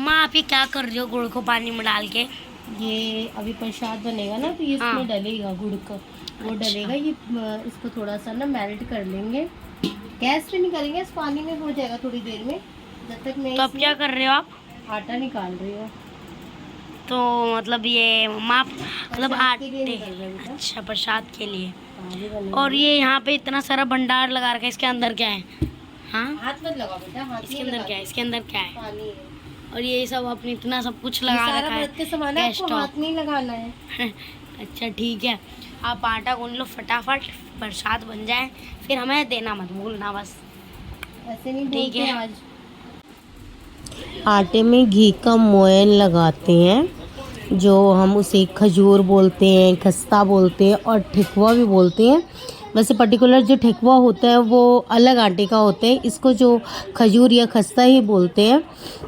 मम्मा आप ये क्या कर रही हो गुड़ को पानी में डाल के? ये अभी प्रसाद बनेगा ना, तो ये हाँ। इसमें डलेगा गुड़ का, वो अच्छा। डलेगा। ये इसको थोड़ा सा ना मेल्ट कर लेंगे, गैस पे नहीं करेंगे, इस पानी में हो जाएगा थोड़ी देर में। जब तक मैं तो अब क्या कर रहे हो आप? आटा निकाल रही हूँ। तो मतलब ये मम्मा आप मतलब प्रसाद के लिए आटे। निकल रहा है बेटा। अच्छा, प्रसाद के लिए। अभी और बनेगा। ये यहाँ पे इतना सारा भंडार लगा रखा है, इसके अंदर क्या है? हाँ, हाथ मत लगाओ बेटा, हाथ इसके नहीं अंदर लगाते। क्या है? इसके अंदर क्या है? पानी है। और ये सब आपने इतना सब कुछ ये लगा सारा रखा व्रत के सामान है, है, आपको स्टॉप। हाथ नहीं लगाना है। अच्छा ठीक है, आप आटा गूंद लो फटाफट, प्रसाद बन जाए, फिर हमें देना मत भूलना बस। ऐसे नहीं ठीक बोलते है। आज। आटे में घी का मोयन लगाते हैं, जो हम उसे खजूर बोलते हैं, खस्ता बोलते हैं और ठेकुआ भी बोलते हैं। वैसे पर्टिकुलर जो ठेकुआ होता है वो अलग आटे का होता है, इसको जो खजूर या खस्ता ही बोलते हैं।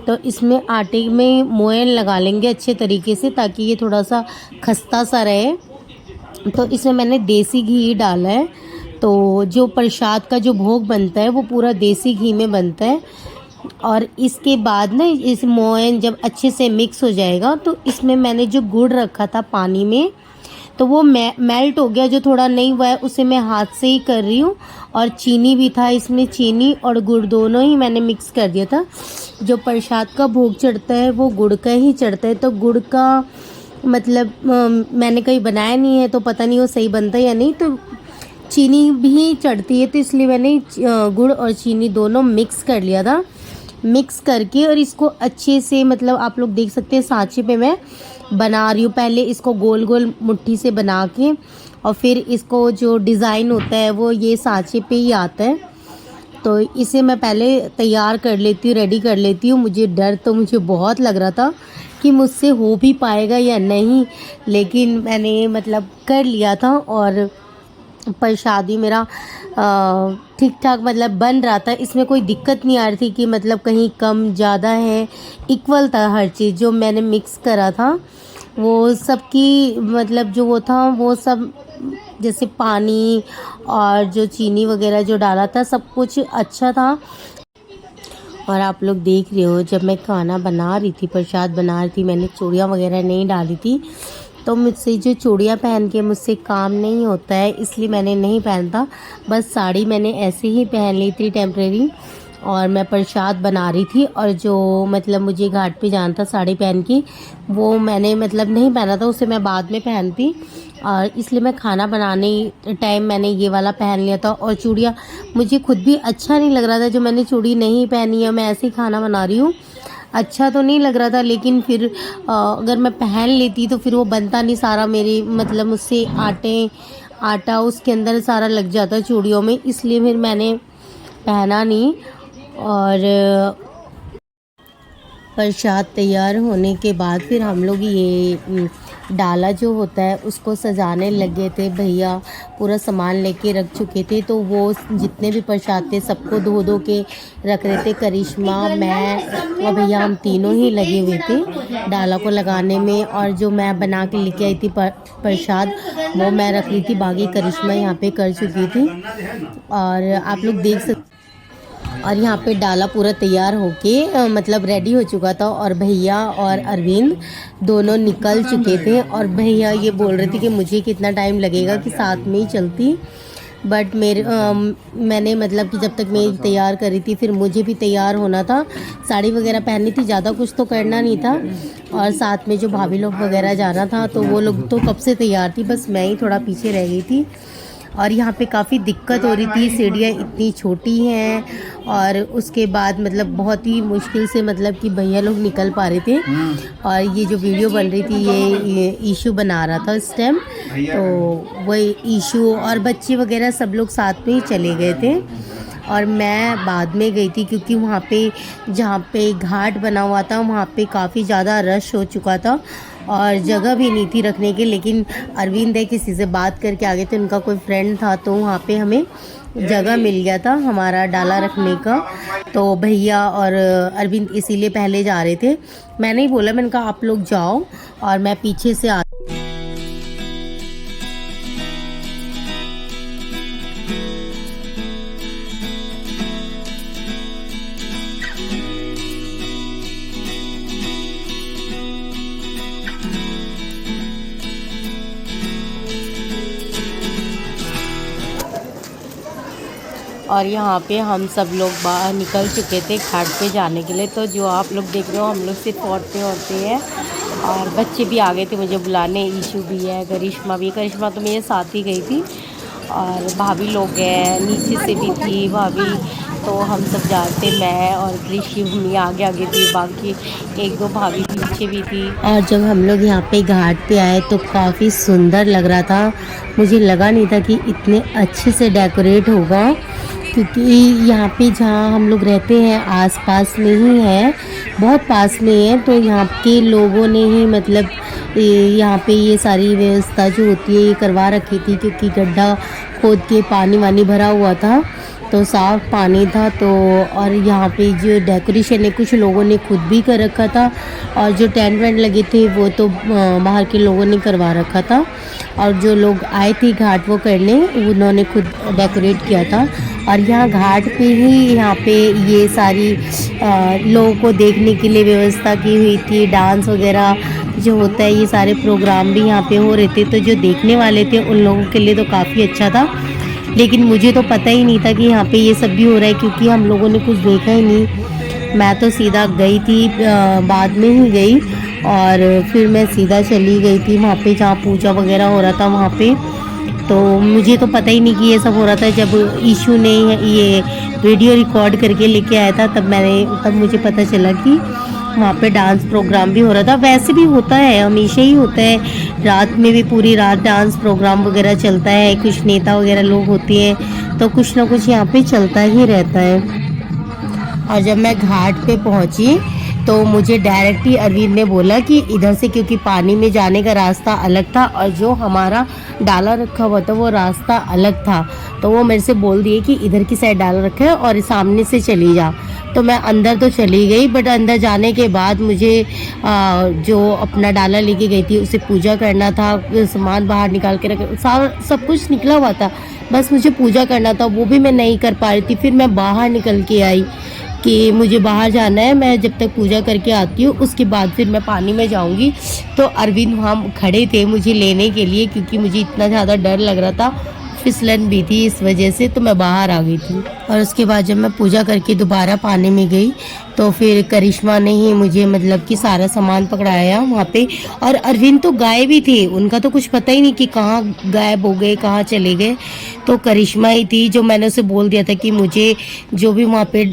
तो इसमें आटे में मोयन लगा लेंगे अच्छे तरीके से, ताकि ये थोड़ा सा खस्ता सा रहे। तो इसमें मैंने देसी घी डाला है। तो जो प्रसाद का जो भोग बनता है वो पूरा देसी घी में बनता है। और इसके बाद ना इस मोयन जब अच्छे से मिक्स हो जाएगा, तो इसमें मैंने जो गुड़ रखा था पानी में, तो वो मेल्ट हो गया। जो थोड़ा नहीं हुआ है उसे मैं हाथ से ही कर रही हूँ। और चीनी भी था इसमें, चीनी और गुड़ दोनों ही मैंने मिक्स कर दिया था। जो प्रसाद का भोग चढ़ता है वो गुड़ का ही चढ़ता है, तो गुड़ का मतलब मैंने कहीं बनाया नहीं है, तो पता नहीं वो सही बनता है या नहीं। तो चीनी भी चढ़ती है, तो इसलिए मैंने गुड़ और चीनी दोनों मिक्स कर लिया था। मिक्स करके और इसको अच्छे से, मतलब आप लोग देख सकते हैं सांचे पे मैं बना रही हूँ। पहले इसको गोल गोल मुट्ठी से बना के, और फिर इसको जो डिज़ाइन होता है वो ये सांचे पे ही आता है। तो इसे मैं पहले तैयार कर लेती हूँ, रेडी कर लेती हूँ। मुझे बहुत लग रहा था कि मुझसे हो भी पाएगा या नहीं, लेकिन मैंने मतलब कर लिया था। और प्रसादी मेरा ठीक ठाक मतलब बन रहा था। इसमें कोई दिक्कत नहीं आ रही थी कि मतलब कहीं कम ज़्यादा है, इक्वल था हर चीज़। जो मैंने मिक्स करा था वो सबकी मतलब जो वो था वो सब, जैसे पानी और जो चीनी वगैरह जो डाला था सब कुछ अच्छा था। और आप लोग देख रहे हो, जब मैं खाना बना रही थी, प्रसाद बना रही थी, मैंने चूड़ियाँ वगैरह नहीं डाली थी। तो मुझसे जो चूड़ियाँ पहन के मुझसे काम नहीं होता है, इसलिए मैंने नहीं पहनता। बस साड़ी मैंने ऐसे ही पहन ली थी टेम्प्रेरी। और मैं प्रसाद बना रही थी, और जो मतलब मुझे घाट पे जाना था साड़ी पहन के, वो मैंने मतलब नहीं पहना था, उसे मैं बाद में पहनती। और इसलिए मैं खाना बनाने टाइम मैंने ये वाला पहन लिया था। और चूड़ियाँ मुझे खुद भी अच्छा नहीं लग रहा था, जो मैंने चूड़ी नहीं पहनी है, मैं ऐसे ही खाना बना रही हूँ, अच्छा तो नहीं लग रहा था। लेकिन फिर अगर मैं पहन लेती तो फिर वो बनता नहीं सारा, मेरी मतलब मुझसे आटा उसके अंदर सारा लग जाता चूड़ियों में, इसलिए फिर मैंने पहना नहीं। और प्रसाद तैयार होने के बाद फिर हम लोग ये डाला जो होता है उसको सजाने लगे थे। भैया पूरा सामान लेके रख चुके थे, तो वो जितने भी प्रसाद थे सबको धो धो के रख रहे थे। करिश्मा, मैं और भैया, हम तीनों ही लगे हुए थे डाला को लगाने में। और जो मैं बना के लेके आई थी प्रसाद, वो मैं रख रही थी, बाकी करिश्मा यहाँ पे कर चुकी थी। और आप लोग देख सकते। और यहाँ पे डाला पूरा तैयार होके मतलब रेडी हो चुका था। और भैया और अरविंद दोनों निकल चुके थे। और भैया ये बोल रहे थे कि मुझे कितना टाइम लगेगा, कि साथ में ही चलती। बट मैंने मतलब कि जब तक मैं तैयार करी थी, फिर मुझे भी तैयार होना था, साड़ी वगैरह पहननी थी, ज़्यादा कुछ तो करना नहीं था। और साथ में जो भाभी लोग वगैरह जाना था, तो वो लोग तो कब से तैयार थी, बस मैं ही थोड़ा पीछे रह गई थी। और यहाँ पे काफ़ी दिक्कत हो रही थी, सीढ़ियाँ इतनी छोटी हैं। और उसके बाद मतलब बहुत ही मुश्किल से मतलब कि भैया लोग निकल पा रहे थे। और ये जो वीडियो बन रही थी, ये ईशू बना रहा था इस टाइम, तो वही ईशू और बच्चे वगैरह सब लोग साथ में ही चले गए थे। और मैं बाद में गई थी, क्योंकि वहाँ पे जहाँ पे घाट बना हुआ था वहाँ पे काफ़ी ज़्यादा रश हो चुका था, और जगह भी नहीं थी रखने के। लेकिन अरविंद है किसी से बात करके आगे थे, उनका कोई फ्रेंड था, तो वहाँ पे हमें जगह मिल गया था हमारा डाला रखने का। तो भैया और अरविंद इसीलिए पहले जा रहे थे। मैंने ही बोला, मैंने कहा आप लोग जाओ और मैं पीछे से आ। और यहाँ पे हम सब लोग बाहर निकल चुके थे घाट पे जाने के लिए। तो जो आप लोग देख रहे हो हम लोग सिर्फ औरतें हैं और बच्चे भी आ गए थे मुझे बुलाने। ईशू भी है, करिश्मा भी। करिश्मा तो मेरे साथ ही गई थी और भाभी लोग गए, नीचे से भी थी भाभी। तो हम सब जाते, मैं और कृषि भूमि आगे आगे थी, बाकी एक दो भाभी पीछे भी थी। और जब हम लोग यहाँ पे घाट पे आए तो काफ़ी सुंदर लग रहा था। मुझे लगा नहीं था कि इतने अच्छे से डेकोरेट होगा, क्योंकि यहाँ पे जहाँ हम लोग रहते हैं आसपास में ही है, बहुत पास में है। तो यहाँ के लोगों ने ही मतलब यहाँ पे ये सारी व्यवस्था जो होती है ये करवा रखी थी, क्योंकि गड्ढा खोद के पानी वानी भरा हुआ था तो साफ़ पानी था। तो और यहाँ पे जो डेकोरेशन है कुछ लोगों ने खुद भी कर रखा था, और जो टेंट वेंट लगे थे वो तो बाहर के लोगों ने करवा रखा था। और जो लोग आए थे घाट वो करने, उन्होंने खुद डेकोरेट किया था। और यहाँ घाट पे ही यहाँ पे ये सारी लोगों को देखने के लिए व्यवस्था की हुई थी। डांस वगैरह जो होता है ये सारे प्रोग्राम भी यहाँ पे हो रहे थे। तो जो देखने वाले थे उन लोगों के लिए तो काफ़ी अच्छा था, लेकिन मुझे तो पता ही नहीं था कि यहाँ पे ये सब भी हो रहा है, क्योंकि हम लोगों ने कुछ देखा ही नहीं। मैं तो सीधा गई थी, बाद में ही गई और फिर मैं सीधा चली गई थी वहाँ पे जहाँ पूजा वगैरह हो रहा था वहाँ पे। तो मुझे तो पता ही नहीं कि ये सब हो रहा था। जब ईशू ने ये वीडियो रिकॉर्ड करके लेके आया था तब मुझे पता चला कि वहाँ पे डांस प्रोग्राम भी हो रहा था। वैसे भी होता है, हमेशा ही होता है, रात में भी पूरी रात डांस प्रोग्राम वगैरह चलता है। कुछ नेता वगैरह लोग होते हैं तो कुछ ना कुछ यहाँ पे चलता ही रहता है। और जब मैं घाट पे पहुँची तो मुझे डायरेक्ट ही अरविंद ने बोला कि इधर से, क्योंकि पानी में जाने का रास्ता अलग था और जो हमारा डाला रखा हुआ था वो रास्ता अलग था। तो वो मेरे से बोल दिए कि इधर की साइड डाला रखा है और सामने से चली जा। तो मैं अंदर तो चली गई, बट अंदर जाने के बाद मुझे जो अपना डाला लेके गई थी उसे पूजा करना था, सामान बाहर निकाल के रख, सब कुछ निकला हुआ था, बस मुझे पूजा करना था, वो भी मैं नहीं कर पा रही थी। फिर मैं बाहर निकल के आई कि मुझे बाहर जाना है, मैं जब तक पूजा करके आती हूँ उसके बाद फिर मैं पानी में जाऊँगी। तो अरविंद वहाँ खड़े थे मुझे लेने के लिए, क्योंकि मुझे इतना ज़्यादा डर लग रहा था, फिसलन भी थी इस वजह से, तो मैं बाहर आ गई थी। और उसके बाद जब मैं पूजा करके दोबारा पानी में गई तो फिर करिश्मा ने ही मुझे मतलब कि सारा सामान पकड़ाया वहाँ पे। और अरविंद तो गायब ही थे, उनका तो कुछ पता ही नहीं कि कहाँ गायब हो गए, कहाँ चले गए। तो करिश्मा ही थी जो, मैंने उसे बोल दिया था कि मुझे जो भी वहाँ पे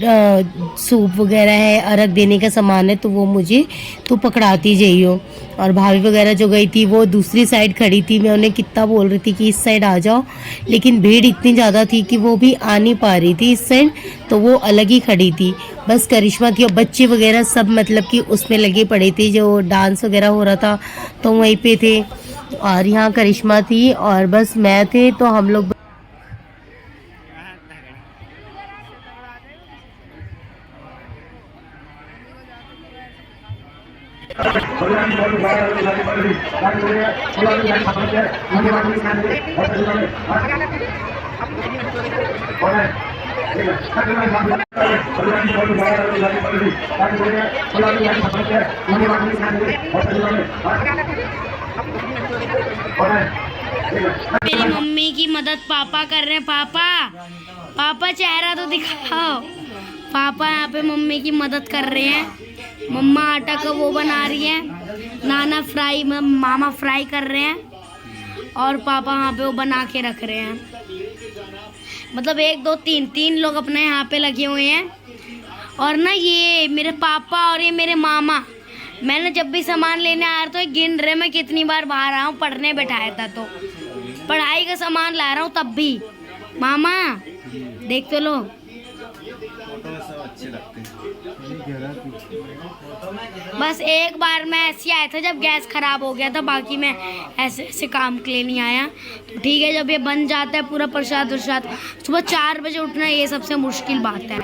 सूप वगैरह है, अर्घ देने का सामान है, तो वो मुझे तो पकड़ाती जाइयो। और भाभी वगैरह जो गई थी वो दूसरी साइड खड़ी थी, मैं उन्हें कितना बोल रही थी कि इस साइड आ जाओ, लेकिन भीड़ इतनी ज़्यादा थी कि वो भी आ नहीं पा रही थी इस साइड, तो वो अलग ही खड़ी थी। बस करिश्मा थी और बच्चे वगैरह सब मतलब कि उसमें लगे पड़े थे, जो डांस वगैरह हो रहा था तो वहीं पे थे। और यहाँ करिश्मा थी और बस मैं थे, तो हम लोग मेरी मम्मी की मदद पापा कर रहे हैं। पापा पापा चेहरा तो दिखाओ। पापा यहाँ पे मम्मी की मदद कर रहे हैं। मम्मा आटा का वो बना रही है, नाना फ्राई, मामा फ्राई कर रहे हैं, और पापा यहाँ पे वो बना के रख रहे हैं। मतलब 1 2 3 लोग अपने यहाँ पे लगे हुए हैं। और ना ये मेरे पापा और ये मेरे मामा, मैंने जब भी सामान लेने आया तो ये गिन रहे मैं कितनी बार बाहर आया हूँ। पढ़ने बैठाया था तो पढ़ाई का सामान ला रहा हूँ, तब भी मामा देख तो लो। बस एक बार मैं ऐसे आया था जब गैस खराब हो गया था, बाकी मैं ऐसे काम के लिए नहीं आया। तो ठीक है, जब ये बन जाता है पूरा प्रसाद वरसाद, सुबह 4 बजे उठना ये सबसे मुश्किल बात है।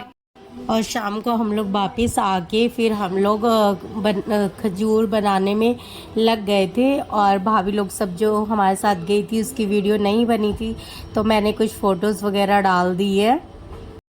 और शाम को हम लोग वापस आके फिर हम लोग खजूर बनाने में लग गए थे। और भाभी लोग सब जो हमारे साथ गई थी उसकी वीडियो नहीं बनी थी, तो मैंने कुछ फ़ोटोज़ वगैरह डाल दी है।